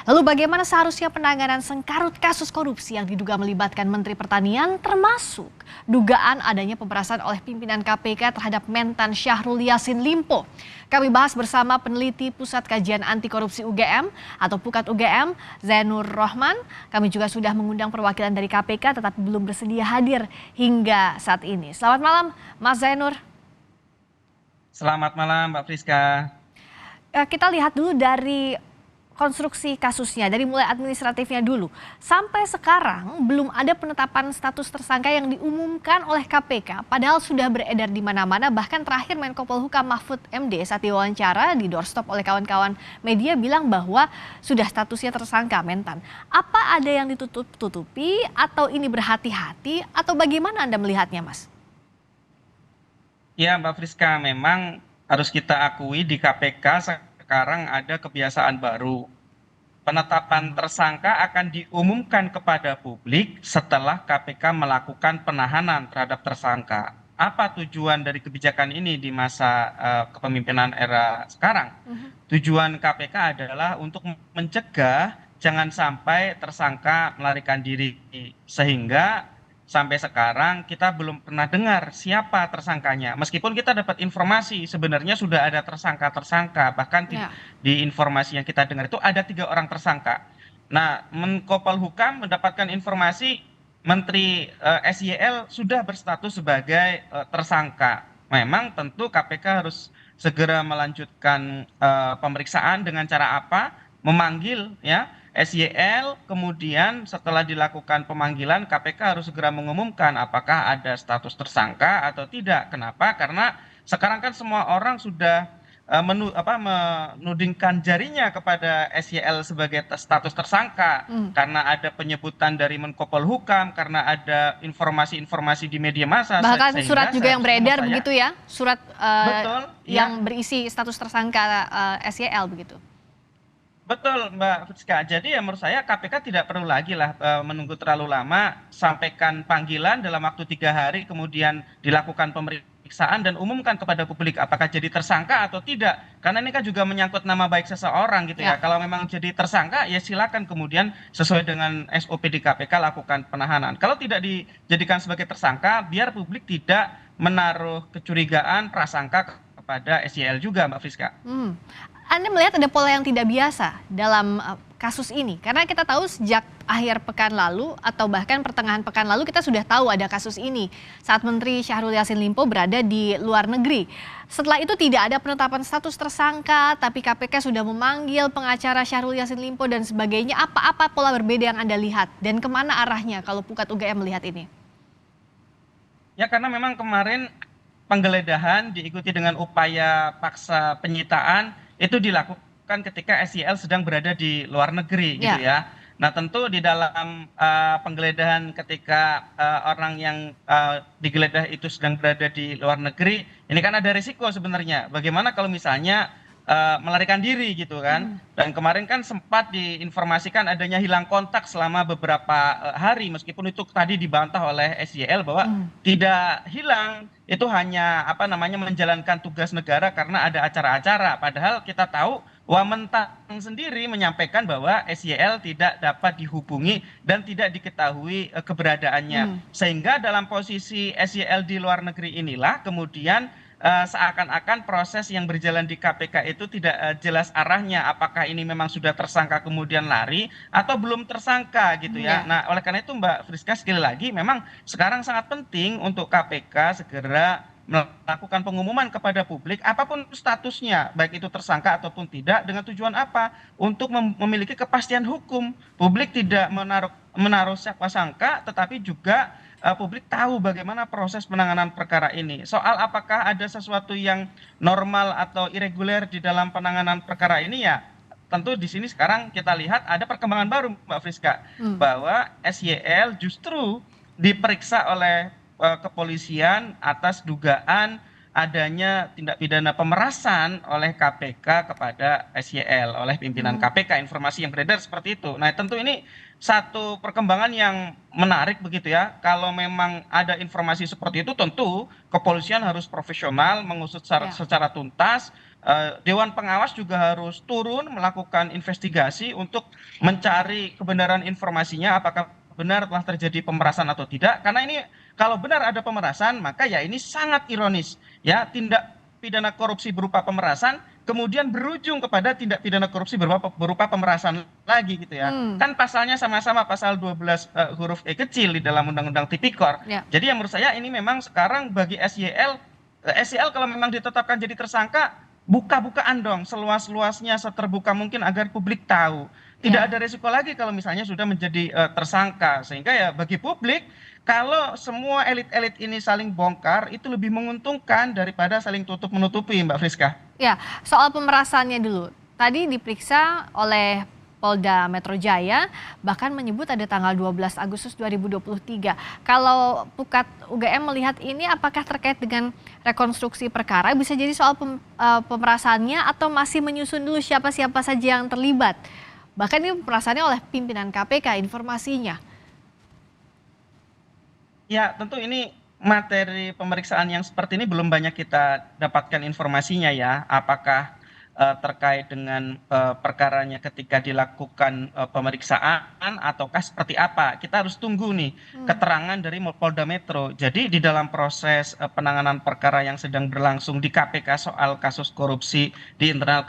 Lalu bagaimana seharusnya penanganan sengkarut kasus korupsi yang diduga melibatkan Menteri Pertanian termasuk dugaan adanya pemerasan oleh pimpinan KPK terhadap mentan Syahrul Yassin Limpo. Kami bahas bersama peneliti Pusat Kajian Anti Korupsi UGM atau Pukat UGM, Zainur Rohman. Kami juga sudah mengundang perwakilan dari KPK tetapi belum bersedia hadir hingga saat ini. Selamat malam Mas Zainur. Selamat malam Mbak Friska. Kita lihat dulu dari konstruksi kasusnya, dari mulai administratifnya dulu. Sampai sekarang belum ada penetapan status tersangka yang diumumkan oleh KPK, padahal sudah beredar di mana-mana. Bahkan terakhir Menko Polhukam Mahfud MD saat diwawancara di doorstop oleh kawan-kawan media bilang bahwa sudah statusnya tersangka mentan. Apa ada yang ditutup-tutupi atau ini berhati-hati atau bagaimana Anda melihatnya, Mas? Ya Mbak Friska, memang harus kita akui di KPK sekarang ada kebiasaan baru. Penetapan tersangka akan diumumkan kepada publik setelah KPK melakukan penahanan terhadap tersangka. Apa tujuan dari kebijakan ini di masa kepemimpinan era sekarang? Tujuan KPK adalah untuk mencegah jangan sampai tersangka melarikan diri, sehingga sampai sekarang kita belum pernah dengar siapa tersangkanya. Meskipun kita dapat informasi sebenarnya sudah ada tersangka-tersangka, bahkan Ya. di informasi yang kita dengar itu ada 3 orang tersangka. Nah, Menko Polhukam mendapatkan informasi Menteri SYL sudah berstatus sebagai tersangka. Memang tentu KPK harus segera melanjutkan pemeriksaan dengan cara apa? Memanggil ya SYL, kemudian setelah dilakukan pemanggilan KPK harus segera mengumumkan apakah ada status tersangka atau tidak. Kenapa? Karena sekarang kan semua orang sudah menudingkan jarinya kepada SYL sebagai status tersangka karena ada penyebutan dari Menko Polhukam, karena ada informasi-informasi di media massa. Bahkan surat Sehingga juga yang seharusnya beredar menurut saya begitu ya, surat betul, yang ya. berisi status tersangka SYL begitu. Betul Mbak Friska. Jadi ya menurut saya KPK tidak perlu lagi lah menunggu terlalu lama, sampaikan panggilan dalam waktu 3 hari, kemudian dilakukan pemeriksaan dan umumkan kepada publik apakah jadi tersangka atau tidak. Karena ini kan juga menyangkut nama baik seseorang gitu ya. Ya. Kalau memang jadi tersangka ya silakan kemudian sesuai dengan SOP di KPK lakukan penahanan. Kalau tidak dijadikan sebagai tersangka, biar publik tidak menaruh kecurigaan, prasangka kepada SYL juga Mbak Friska. Anda melihat ada pola yang tidak biasa dalam kasus ini? Karena kita tahu sejak akhir pekan lalu atau bahkan pertengahan pekan lalu kita sudah tahu ada kasus ini saat Menteri Syahrul Yassin Limpo berada di luar negeri. Setelah itu tidak ada penetapan status tersangka, tapi KPK sudah memanggil pengacara Syahrul Yassin Limpo dan sebagainya. Apa pola berbeda yang Anda lihat dan kemana arahnya kalau Pukat UGM melihat ini? Ya karena memang kemarin penggeledahan diikuti dengan upaya paksa penyitaan itu dilakukan ketika SYL sedang berada di luar negeri gitu Ya. ya. Nah tentu di dalam penggeledahan ketika orang yang digeledah itu sedang berada di luar negeri, ini kan ada risiko sebenarnya. Bagaimana kalau misalnya melarikan diri gitu kan? Dan kemarin kan sempat diinformasikan adanya hilang kontak selama beberapa hari, meskipun itu tadi dibantah oleh SYL bahwa tidak hilang, itu hanya menjalankan tugas negara karena ada acara-acara. Padahal kita tahu Wamentan sendiri menyampaikan bahwa SYL tidak dapat dihubungi dan tidak diketahui keberadaannya. Sehingga dalam posisi SYL di luar negeri inilah kemudian seakan-akan proses yang berjalan di KPK itu tidak jelas arahnya, apakah ini memang sudah tersangka kemudian lari atau belum tersangka gitu ya. Ya. Nah oleh karena itu Mbak Friska, sekali lagi memang sekarang sangat penting untuk KPK segera melakukan pengumuman kepada publik apapun statusnya, baik itu tersangka ataupun tidak, dengan tujuan apa? Untuk memiliki kepastian hukum. Publik tidak menaruh sangka, tetapi juga publik tahu bagaimana proses penanganan perkara ini. Soal apakah ada sesuatu yang normal atau irreguler di dalam penanganan perkara ini, ya tentu di sini sekarang kita lihat ada perkembangan baru Mbak Friska, bahwa SYL justru diperiksa oleh kepolisian atas dugaan adanya tindak pidana pemerasan oleh KPK kepada SYL, oleh pimpinan KPK. Informasi yang beredar seperti itu. Nah tentu ini satu perkembangan yang menarik begitu ya. Kalau memang ada informasi seperti itu, tentu kepolisian harus profesional, mengusut secara tuntas, Dewan Pengawas juga harus turun melakukan investigasi untuk mencari kebenaran informasinya, apakah benar telah terjadi pemerasan atau tidak. Karena ini kalau benar ada pemerasan, maka ya ini sangat ironis, ya, tindak pidana korupsi berupa pemerasan kemudian berujung kepada tindak pidana korupsi berupa pemerasan lagi gitu ya. Hmm, Kan pasalnya sama-sama pasal 12 huruf E kecil di dalam Undang-Undang Tipikor. ya. Jadi yang menurut saya ini memang sekarang bagi SYL kalau memang ditetapkan jadi tersangka, buka-bukaan dong seluas-luasnya, seterbuka mungkin agar publik tahu. Tidak Ya. ada resiko lagi kalau misalnya sudah menjadi tersangka. Sehingga ya bagi publik, kalau semua elit-elit ini saling bongkar, itu lebih menguntungkan daripada saling tutup-menutupi, Mbak Friska. Ya, soal pemerasannya dulu. Tadi diperiksa oleh Polda Metro Jaya, bahkan menyebut ada tanggal 12 Agustus 2023. Kalau Pukat UGM melihat ini apakah terkait dengan rekonstruksi perkara, bisa jadi soal pemerasannya atau masih menyusun dulu siapa-siapa saja yang terlibat? Bahkan ini pemerasannya oleh pimpinan KPK informasinya. Ya, tentu ini materi pemeriksaan yang seperti ini belum banyak kita dapatkan informasinya ya. Apakah terkait dengan perkaranya ketika dilakukan pemeriksaan ataukah seperti apa? Kita harus tunggu nih Hmm, keterangan dari Polda Metro. Jadi di dalam proses penanganan perkara yang sedang berlangsung di KPK soal kasus korupsi di internal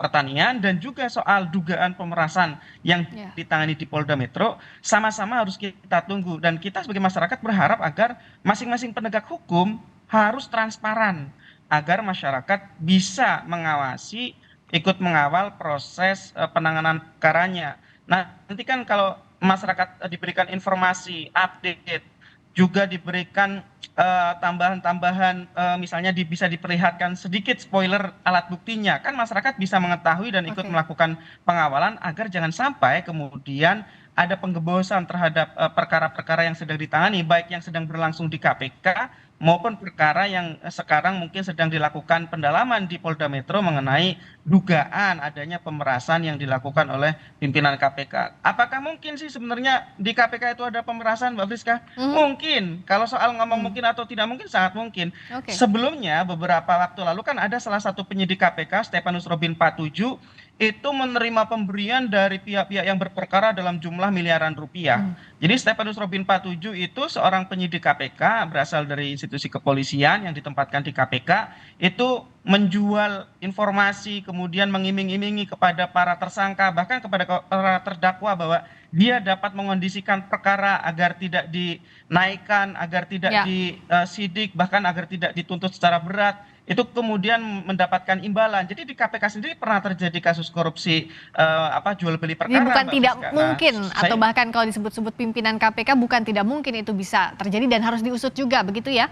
Pertanian dan juga soal dugaan pemerasan yang ya. ditangani di Polda Metro, sama-sama harus kita tunggu dan kita sebagai masyarakat berharap agar masing-masing penegak hukum harus transparan agar masyarakat bisa mengawasi, ikut mengawal proses penanganan perkaranya. Nah, nanti kan kalau masyarakat diberikan informasi, update, juga diberikan tambahan-tambahan, misalnya bisa diperlihatkan sedikit spoiler alat buktinya, kan masyarakat bisa mengetahui dan ikut Oke. melakukan pengawalan agar jangan sampai kemudian ada penggebosan terhadap perkara-perkara yang sedang ditangani, baik yang sedang berlangsung di KPK maupun perkara yang sekarang mungkin sedang dilakukan pendalaman di Polda Metro mengenai dugaan adanya pemerasan yang dilakukan oleh pimpinan KPK. Apakah mungkin sih sebenarnya di KPK itu ada pemerasan, Mbak Friska? Mhm, Mungkin. Kalau soal ngomong hmm, mungkin atau tidak mungkin, sangat mungkin. oke. Sebelumnya, beberapa waktu lalu kan ada salah satu penyidik KPK, Stefanus Robin Patuju, itu menerima pemberian dari pihak-pihak yang berperkara dalam jumlah miliaran rupiah. Hmm, Jadi Stefanus Robin Patuju itu seorang penyidik KPK berasal dari institusi kepolisian yang ditempatkan di KPK, itu menjual informasi, kemudian mengiming-imingi kepada para tersangka, bahkan kepada para terdakwa bahwa dia dapat mengondisikan perkara agar tidak dinaikkan, agar tidak ya. disidik, bahkan agar tidak dituntut secara berat. Itu kemudian mendapatkan imbalan. Jadi di KPK sendiri pernah terjadi kasus korupsi jual beli Jadi perkara, bukan Mbak tidak Friska. Nah, mungkin atau saya bahkan kalau disebut-sebut pimpinan KPK bukan tidak mungkin itu bisa terjadi dan harus diusut juga begitu ya?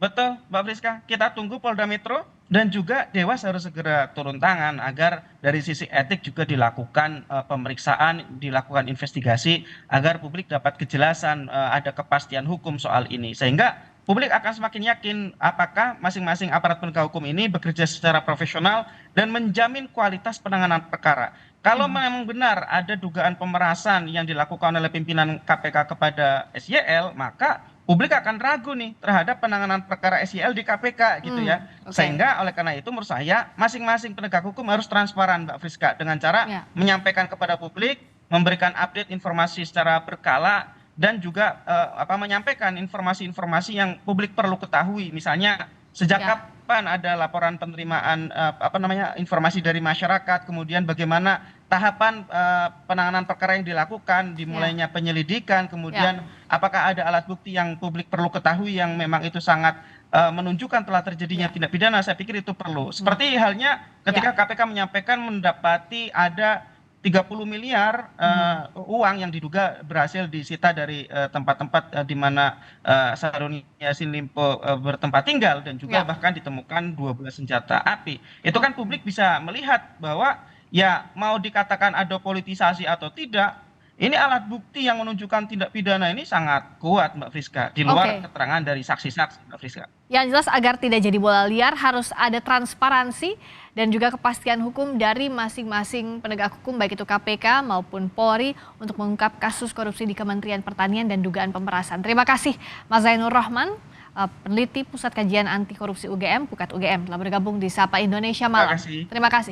betul, Mbak Friska. Kita tunggu Polda Metro dan juga Dewas harus segera turun tangan agar dari sisi etik juga dilakukan pemeriksaan, dilakukan investigasi agar publik dapat kejelasan, ada kepastian hukum soal ini. Sehingga publik akan semakin yakin apakah masing-masing aparat penegak hukum ini bekerja secara profesional dan menjamin kualitas penanganan perkara. Kalau Mhm, memang benar ada dugaan pemerasan yang dilakukan oleh pimpinan KPK kepada SYL, maka publik akan ragu nih terhadap penanganan perkara SYL di KPK gitu ya. oke. Sehingga oleh karena itu menurut saya masing-masing penegak hukum harus transparan, Mbak Friska, dengan cara Ya, menyampaikan kepada publik, memberikan update informasi secara berkala dan juga menyampaikan informasi-informasi yang publik perlu ketahui. Misalnya sejak ya, kapan ada laporan penerimaan informasi dari masyarakat, kemudian bagaimana tahapan penanganan perkara yang dilakukan, ya, dimulainya penyelidikan, ya, kemudian apakah ada alat bukti yang publik perlu ketahui yang memang itu sangat menunjukkan telah terjadinya ya, tindak pidana, saya pikir itu perlu. hmm, Seperti halnya ya, ketika KPK menyampaikan mendapati ada 30 miliar mhm, uang yang diduga berhasil disita dari tempat-tempat di mana Syahrul Yassin Limpo bertempat tinggal dan juga ya, bahkan ditemukan 12 senjata api. Itu kan oke, publik bisa melihat bahwa ya mau dikatakan ada politisasi atau tidak, ini alat bukti yang menunjukkan tindak pidana ini sangat kuat, Mbak Friska, di luar oke. keterangan dari saksi-saksi, Mbak Friska. Yang jelas agar tidak jadi bola liar harus ada transparansi dan juga kepastian hukum dari masing-masing penegak hukum baik itu KPK maupun Polri untuk mengungkap kasus korupsi di Kementerian Pertanian dan dugaan pemerasan. Terima kasih Mas Zainur Rahman peneliti Pusat Kajian Anti Korupsi UGM, Pukat UGM, telah bergabung di Sapa Indonesia Terima Malam. kasih. Terima kasih.